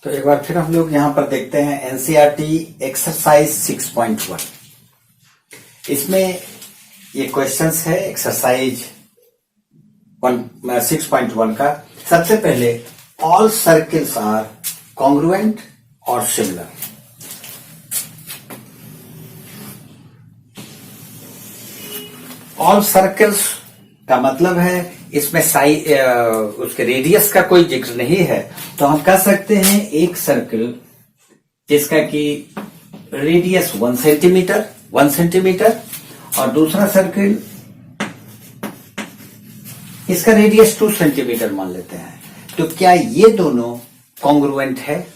तो एक बार फिर हम लोग यहाँ पर देखते हैं एनसीईआरटी एक्सरसाइज 6.1। इसमें ये क्वेश्चंस है एक्सरसाइज 6.1 का। सबसे पहले ऑल सर्किल्स आर कॉन्ग्रुएंट और सिमिलर। ऑल सर्कल्स का मतलब है इसमें उसके रेडियस का कोई जिक्र नहीं है, तो हम कह सकते हैं एक सर्कल जिसका कि रेडियस 1 सेंटीमीटर और दूसरा सर्कल इसका रेडियस 2 सेंटीमीटर मान लेते हैं। तो क्या ये दोनों कॉन्ग्रुएंट है?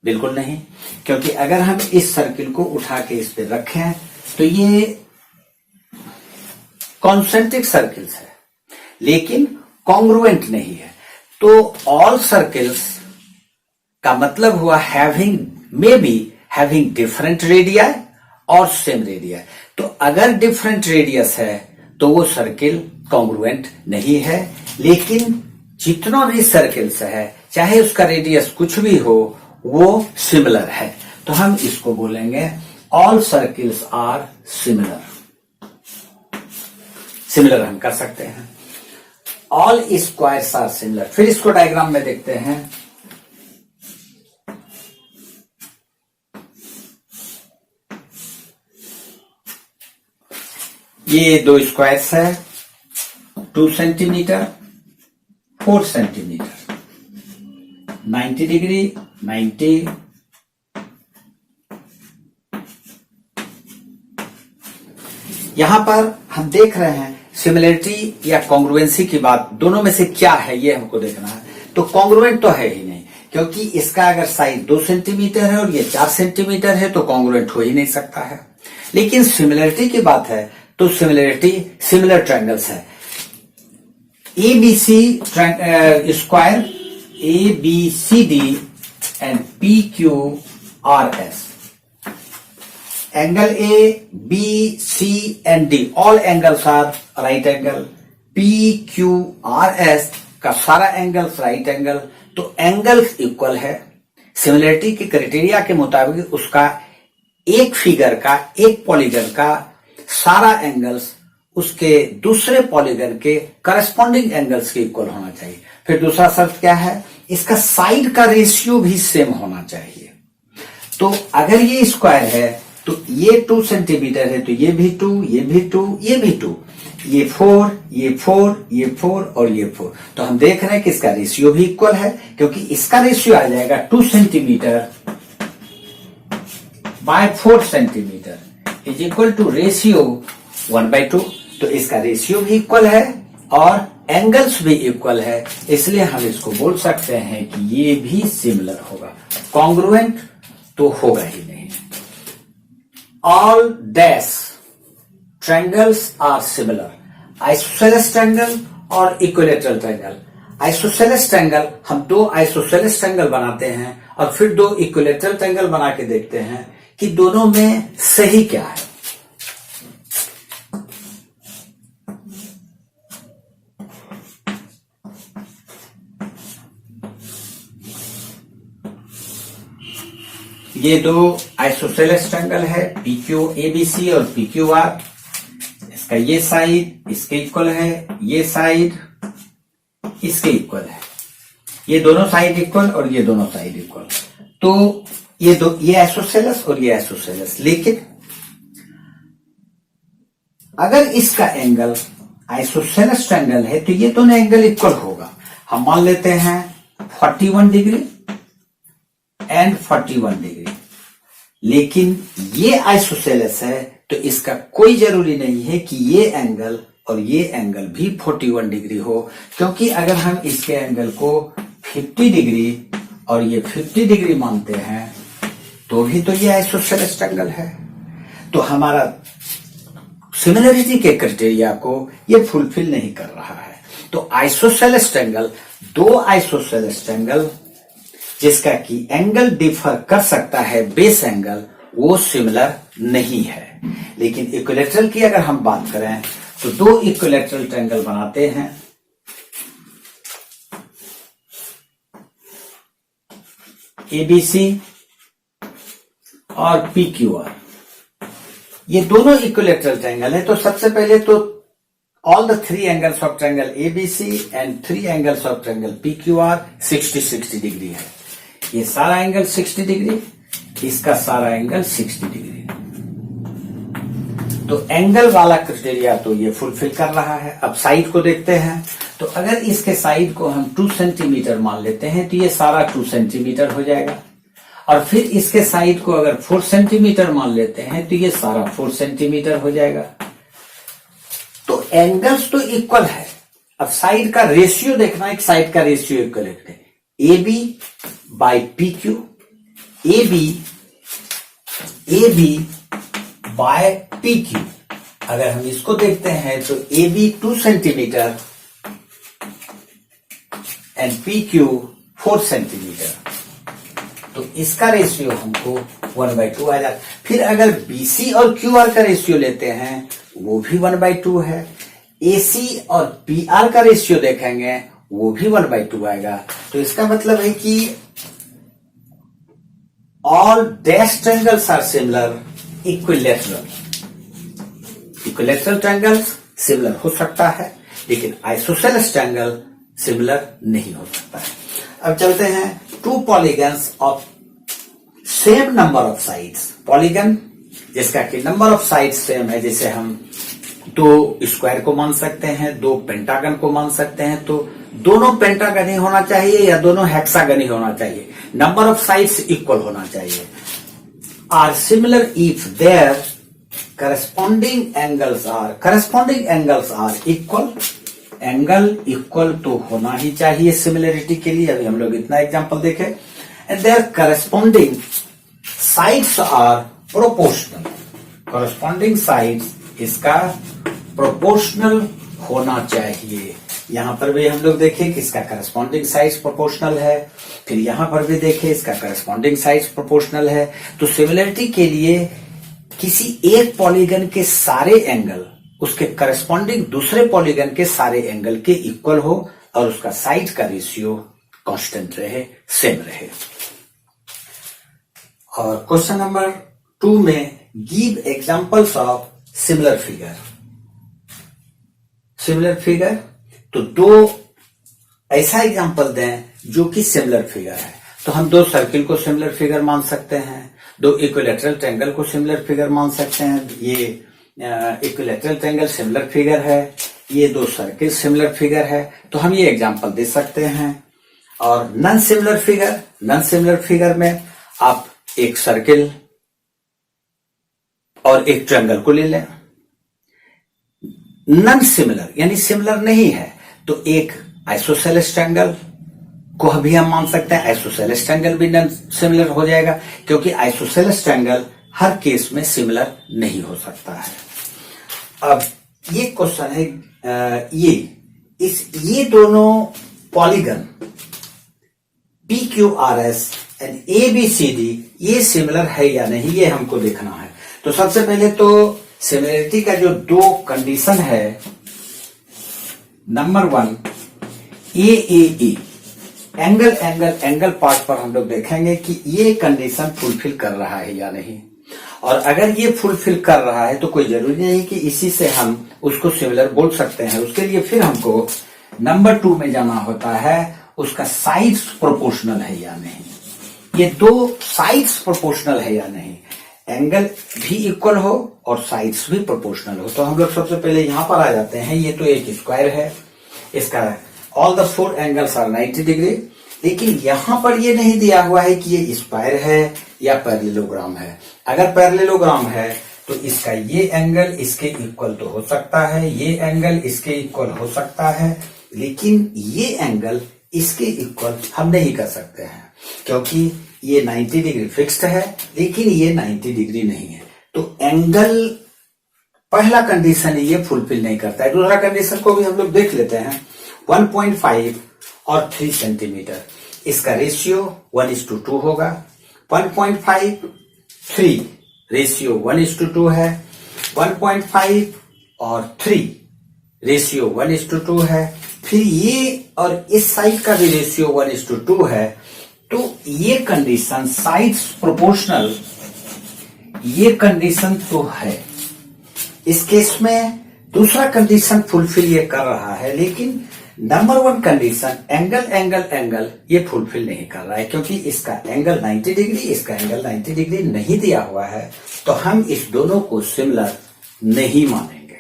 बिल्कुल नहीं, क्योंकि अगर हम इस सर्कल को उठा के इस पे रखें तो ये कॉन्सेंट्रिक सर्कल्स है लेकिन कॉन्ग्रुएंट नहीं है। तो ऑल सर्कल्स का मतलब हुआ हैविंग डिफरेंट रेडिया और सेम रेडिया। तो अगर डिफरेंट रेडियस है तो वो सर्कल कॉन्ग्रुएंट नहीं है, लेकिन जितना भी सर्कल्स है चाहे उसका रेडियस कुछ भी हो वो सिमिलर है। तो हम इसको बोलेंगे all circles are similar. Similar हम कर सकते हैं। All squares are similar. फिर इसको डायग्राम में देखते हैं। ये दो स्क्वायर्स है 2 सेंटीमीटर 4 सेंटीमीटर 90 डिग्री 90 यहां पर हम देख रहे हैं सिमिलरिटी या कॉन्ग्रुएंसी की बात दोनों में से क्या है ये हमको देखना है। तो कॉन्ग्रुएंट तो है ही नहीं, क्योंकि इसका अगर साइज 2 सेंटीमीटर है और ये 4 सेंटीमीटर है तो कॉन्ग्रुएंट हो ही नहीं सकता है। लेकिन सिमिलरिटी की बात है तो सिमिलरिटी सिमिलर ट्रायंगल्स है। ABC square ABCD and PQRS। Angle A, B, C and D, all angles are right angle. PQRS का सारा एंगल्स राइट एंगल। तो एंगल्स इक्वल है। सिमिलरिटी के क्राइटेरिया के मुताबिक उसका एक फिगर का एक पॉलीगन का सारा एंगल्स उसके दूसरे पॉलीगन के करस्पॉन्डिंग एंगल्स के इक्वल होना चाहिए। फिर दूसरा शर्त क्या है? इसका साइड का रेशियो भी सेम होना चाहिए। तो अगर ये स्क्वायर है तो ये 2 सेंटीमीटर है तो ये भी 2, ये भी 2, ये भी 2, ये 4, ये 4, ये 4 और ये 4। तो हम देख रहे हैं कि इसका रेशियो भी इक्वल है, क्योंकि इसका रेशियो आ जाएगा 2 centimetre by 4 centimetre is equal to ratio 1/2। तो इसका रेशियो भी इक्वल है और एंगल्स भी इक्वल है, इसलिए हम इसको बोल सकते हैं कि ये भी सिमिलर होगा। कॉन्ग्रुएंट तो होगा ही नहीं। All dash triangles are similar. Isosceles triangle और equilateral triangle। Isosceles triangle हम दो isosceles triangle बनाते हैं और फिर दो equilateral triangle बना के देखते हैं कि दोनों में सही क्या है। ये दो आइसोसेलेस ट्रायंगल है PQABC और PQR। इसका ये साइड इसके इक्वल है, ये साइड इसके इक्वल है, ये दोनों साइड इक्वल और ये दोनों साइड इक्वल। तो ये आइसोसेलेस और ये आइसोसेलेस। लेकिन अगर इसका एंगल आइसोसेलेस ट्रायंगल है तो ये दोनों एंगल इक्वल होगा। हम मान लेते हैं 41 डिग्री एंड 41 डिग्री। लेकिन ये आइसोसेलेस है तो इसका कोई जरूरी नहीं है कि ये एंगल और ये एंगल भी 41 डिग्री हो, क्योंकि अगर हम इसके एंगल को 50 डिग्री और ये 50 डिग्री मानते हैं तो भी तो ये आइसोसेलेस ट्रायंगल है। तो हमारा सिमिलरिटी के क्राइटेरिया को ये फुलफिल नहीं कर रहा है। तो आइसोसेलेस ट्रायंगल, दो आइसोसेलेस ट्रायंगल जिसका कि एंगल डिफर कर सकता है बेस एंगल, वो सिमिलर नहीं है। लेकिन इक्विलैटरल की अगर हम बात करें तो दो इक्विलैटरल ट्रायंगल बनाते हैं। ABC और PQR, ये दोनों इक्विलैटरल ट्रायंगल है। तो सबसे पहले तो all the 3 angles of triangle ABC and 3 angles of triangle PQR 60 degree है। ये सारा एंगल 60 डिग्री, इसका सारा एंगल 60 डिग्री। तो एंगल वाला क्राइटेरिया तो ये फुलफिल कर रहा है। अब साइड को देखते हैं। तो अगर इसके साइड को हम 2 सेंटीमीटर मान लेते हैं तो ये सारा 2 सेंटीमीटर हो जाएगा, और फिर इसके साइड को अगर 4 सेंटीमीटर मान लेते हैं तो ये सारा 4 सेंटीमीटर हो जाएगा। तो एंगल्स तो इक्वल है। अब साइड का रेशियो देखना, एक साइड का रेशियो इक्वल है AB by PQ, AB by PQ। अगर हम इसको देखते हैं तो AB 2 centimetre and PQ 4 centimetre, तो इसका रेशियो हमको 1/2 आ जाता। फिर अगर BC और QR का रेशियो लेते हैं वो भी 1/2 है। AC और PR का रेशियो देखेंगे वो भी 1/2 आएगा। तो इसका मतलब है कि all dash triangles are similar equilateral. Equilateral triangle similar हो सकता है, लेकिन आइसोसेलेस ट्रायंगल सिमिलर नहीं हो सकता है। अब चलते हैं 2 polygons of same number of sides. Polygon जिसका कि नंबर ऑफ साइड्स सेम है, जैसे हम 2 स्क्वायर को मान सकते हैं, 2 पेंटागन को मान सकते हैं, तो दोनों पेंटागन ही होना चाहिए या दोनों हेक्सागन ही होना चाहिए। नंबर ऑफ साइड्स इक्वल होना चाहिए। Are similar if their corresponding angles are equal. Angle equal तो होना ही चाहिए सिमिलरिटी के लिए। अभी हम लोग इतना एग्जांपल देखें। And their corresponding sides are proportional. Corresponding sides इसका प्रोपोर्शनल होना चाहिए। यहां पर भी हम लोग देखें कि इसका करस्पॉन्डिंग साइड्स प्रोपोर्शनल है, फिर यहां पर भी देखें इसका करस्पॉन्डिंग साइड्स प्रोपोर्शनल है। तो सिमिलरिटी के लिए किसी एक पॉलीगन के सारे एंगल उसके करस्पॉन्डिंग दूसरे पॉलीगन के सारे एंगल के इक्वल हो और उसका साइड का रेशियो कांस्टेंट रहे, सेम रहे। और क्वेश्चन नंबर 2 में give examples of similar figure. Similar figure तो 2 ऐसा एग्जांपल दें जो कि सिमिलर फिगर है। तो हम 2 सर्किल को सिमिलर फिगर मान सकते हैं, 2 इक्विलैटरल ट्रायंगल को सिमिलर फिगर मान सकते हैं। ये इक्विलैटरल ट्रायंगल सिमिलर फिगर है, ये 2 सर्किल सिमिलर फिगर है। तो हम ये एग्जांपल दे सकते हैं। और नॉन सिमिलर फिगर में आप एक सर्किल और एक ट्रायंगल को ले लें। नॉन सिमिलर यानी सिमिलर नहीं है तो एक आइसोसेलेस ट्रायंगल को भी हम मान सकते हैं। आइसोसेलेस ट्रायंगल भी नॉन सिमिलर हो जाएगा, क्योंकि आइसोसेलेस ट्रायंगल हर केस में सिमिलर नहीं हो सकता है। अब ये क्वेश्चन है, ये दोनों पॉलीगन PQRS एंड ABCD ये सिमिलर है या नहीं, ये हमको देखना है। तो सबसे पहले तो सिमिलरिटी का जो 2 कंडीशन है, नंबर 1 AAE एंगल पार्ट पर हम लोग देखेंगे कि ये कंडीशन फुलफिल कर रहा है या नहीं। और अगर ये फुलफिल कर रहा है तो कोई जरूरी नहीं कि इसी से हम उसको सिमिलर बोल सकते हैं। उसके लिए फिर हमको नंबर 2 में जाना होता है, उसका साइड्स प्रोपोर्शनल है या नहीं। ये 2 साइड्स प्रोपोर्शनल है या नहीं, एंगल भी इक्वल हो और साइड्स भी प्रोपोर्शनल हो। तो हम लोग सबसे पहले यहां पर आ जाते हैं। ये तो एक स्क्वायर है, इसका all the 4 angles are 90 degree, लेकिन यहां पर ये नहीं दिया हुआ है कि ये स्क्वायर है या पैरेललोग्राम है। अगर पैरेललोग्राम है तो इसका ये एंगल इसके इक्वल तो हो सकता है, ये एंगल इसके इक्वल हो सकता है, लेकिन ये एंगल इसके इक्वल हम नहीं कर सकते हैं, क्योंकि ये 90 डिग्री फिक्स्ड है लेकिन ये 90 डिग्री नहीं है। तो एंगल पहला कंडीशन ये फुलफिल नहीं करता है। दूसरा कंडीशन को भी हम लोग देख लेते हैं। 1.5 और 3 सेंटीमीटर, इसका रेशियो 1:2 होगा। 1.5 3 रेशियो 1:2 है। 1.5 और 3 रेशियो 1:2 है। फिर ये और इस साइड का भी रेशियो 1:2 है। तो ये कंडीशन साइड्स प्रोपोर्शनल, ये कंडीशन तो है। इस केस में दूसरा कंडीशन फुलफिल ये कर रहा है, लेकिन number one condition angle angle angle ये फुलफिल नहीं कर रहा है, क्योंकि इसका एंगल 90 डिग्री, इसका एंगल 90 डिग्री नहीं दिया हुआ है, तो हम इस दोनों को सिमिलर नहीं मानेंगे।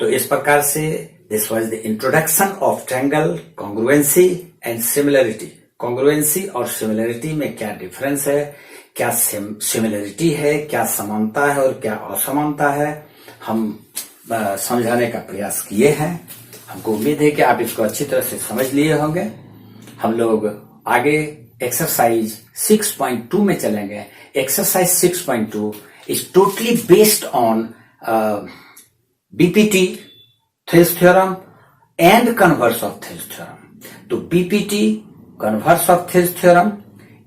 तो इस प्रकार से this was the introduction of triangle, congruency and similarity. Congruency और सिमिलरिटी में क्या डिफरेंस है, क्या सिमिलरिटी है, क्या समानता है और क्या असमानता है, हम समझाने का प्रयास किए हैं। हमको उम्मीद है कि आप इसको अच्छी तरह से समझ लिए होंगे। हम लोग आगे एक्सरसाइज 6.2 में चलेंगे। Exercise 6.2 is totally based on BPT, Thales theorem and converse of Thales theorem. तो BPT, converse of Thales theorem,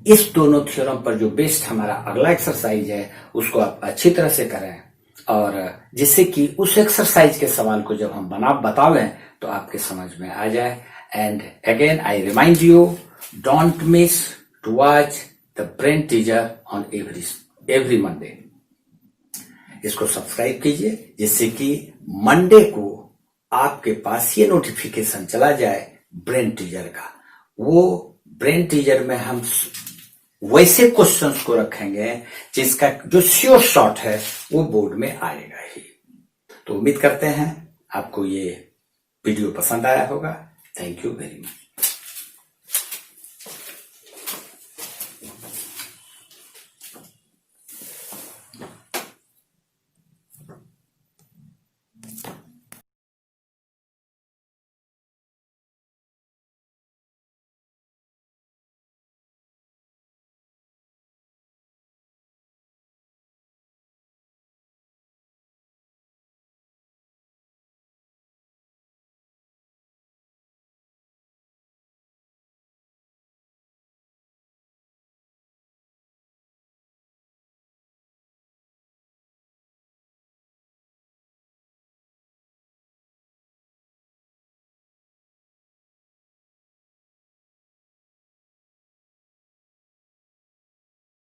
इस दोनों थ्योरम पर जो बेस्ड हमारा अगला एक्सरसाइज है उसको आप अच्छी तरह से करें, और जिससे कि उस एक्सरसाइज के सवाल को जब हम बतावें तो आपके समझ में आ जाए। And again I remind you, don't miss to watch the brain teacher on every Monday. इसको सब्सक्राइब कीजिए, जिससे कि मंडे को आपके पास ये नोटिफिकेशन चला जाए ब्रेन टीचर का। वो ब्रेन टीचर में हम वैसे क्वेश्चंस को रखेंगे जिसका जो श्योर शॉट है वो बोर्ड में आएगा ही। तो उम्मीद करते हैं आपको ये वीडियो पसंद आया होगा। Thank you very much.